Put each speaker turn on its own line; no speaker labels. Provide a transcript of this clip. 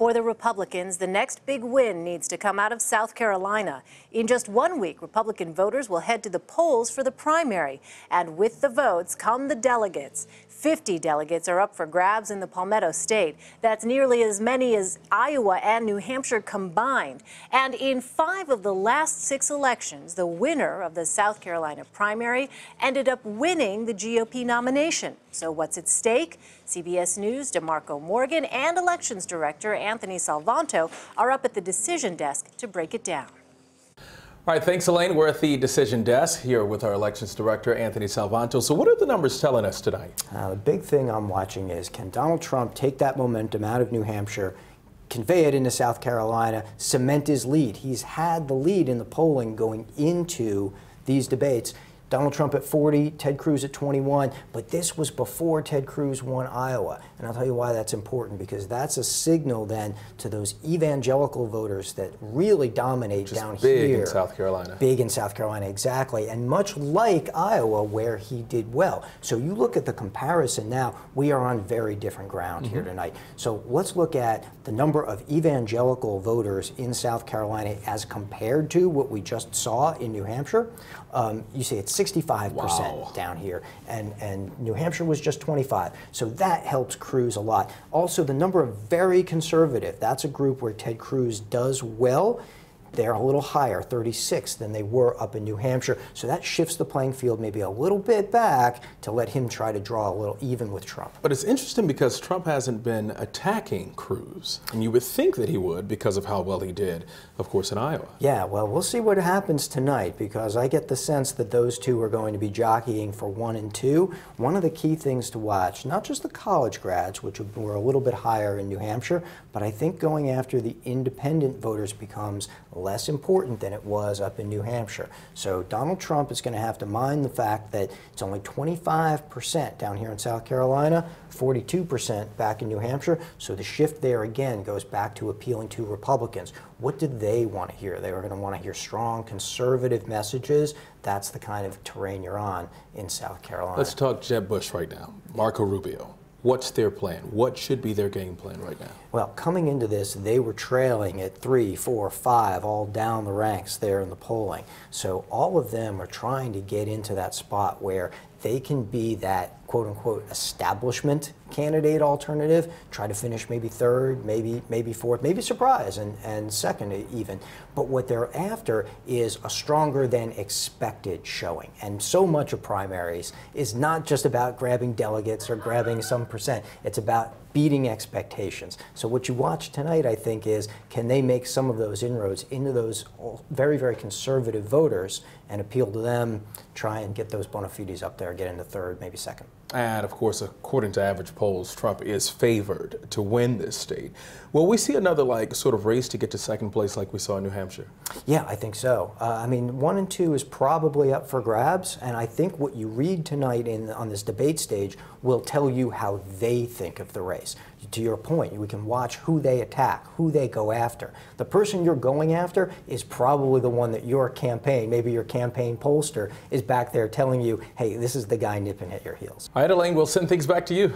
For the Republicans, the next big win needs to come out of South Carolina. In just 1 week, Republican voters will head to the polls for the primary. And with the votes come the delegates. 50 delegates are up for grabs in the Palmetto State. That's nearly as many as Iowa and New Hampshire combined. And in 5 of the last 6 elections, the winner of the South Carolina primary ended up winning the GOP nomination. So what's at stake? CBS News' DeMarco Morgan and Elections Director Anthony Salvanto are up at the decision desk to break it down.
All right, thanks, Elaine. We're at the decision desk here with our Elections Director, Anthony Salvanto. So what are the numbers telling us tonight?
The big thing I'm watching is, can Donald Trump take that momentum out of New Hampshire, convey it into South Carolina, cement his lead? He's had the lead in the polling going into these debates. Donald Trump at 40, Ted Cruz at 21, but this was before Ted Cruz won Iowa. And I'll tell you why that's important, because that's a signal then to those evangelical voters that really dominate down here.
Big in South Carolina.
Big in South Carolina, exactly. And much like Iowa, where he did well. So you look at the comparison now, we are on very different ground here tonight. So let's look at the number of evangelical voters in South Carolina as compared to what we just saw in New Hampshire. You see it's 65% down here, and New Hampshire was just 25. So that helps Cruz a lot. Also, the number of very conservative, that's a group where Ted Cruz does well. They're a little higher, 36, than they were up in New Hampshire. So that shifts the playing field maybe a little bit back to let him try to draw a little even with Trump.
But it's interesting because Trump hasn't been attacking Cruz. And you would think that he would because of how well he did, of course, in Iowa.
Yeah, well, we'll see what happens tonight, because I get the sense that those two are going to be jockeying for 1 and 2. One of the key things to watch, not just the college grads, which were a little bit higher in New Hampshire, but I think going after the independent voters becomes less important than it was up in New Hampshire. So Donald Trump is going to have to mind the fact that it's only 25% down here in South Carolina, 42% back in New Hampshire. So the shift there again goes back to appealing to Republicans. What did they want to hear? They were going to want to hear strong conservative messages. That's the kind of terrain you're on in South Carolina.
Let's talk Jeb Bush right now, Marco Rubio. What's their plan? What should be their game plan right now?
Well, coming into this, they were trailing at 3, 4, 5, all down the ranks there in the polling. So all of them are trying to get into that spot where they can be that quote-unquote establishment candidate alternative, try to finish maybe 3rd, maybe 4th, maybe surprise and 2nd even. But what they're after is a stronger than expected showing. And so much of primaries is not just about grabbing delegates or grabbing some percent. It's about beating expectations. So what you watch tonight, I think, is can they make some of those inroads into those very, very conservative voters and appeal to them, try and get those bona fides up there, get into 3rd, maybe 2nd.
And, of course, according to average polls, Trump is favored to win this state. Will we see another, sort of race to get to 2nd place like we saw in New Hampshire?
Yeah, I think so. I mean, 1 and 2 is probably up for grabs, and I think what you read tonight on this debate stage will tell you how they think of the race. To your point, we can watch who they attack, who they go after. The person you're going after is probably the one that your campaign, maybe your campaign pollster, is back there telling you, hey, this is the guy nipping at your heels.
All right, Elaine, we'll send things back to you.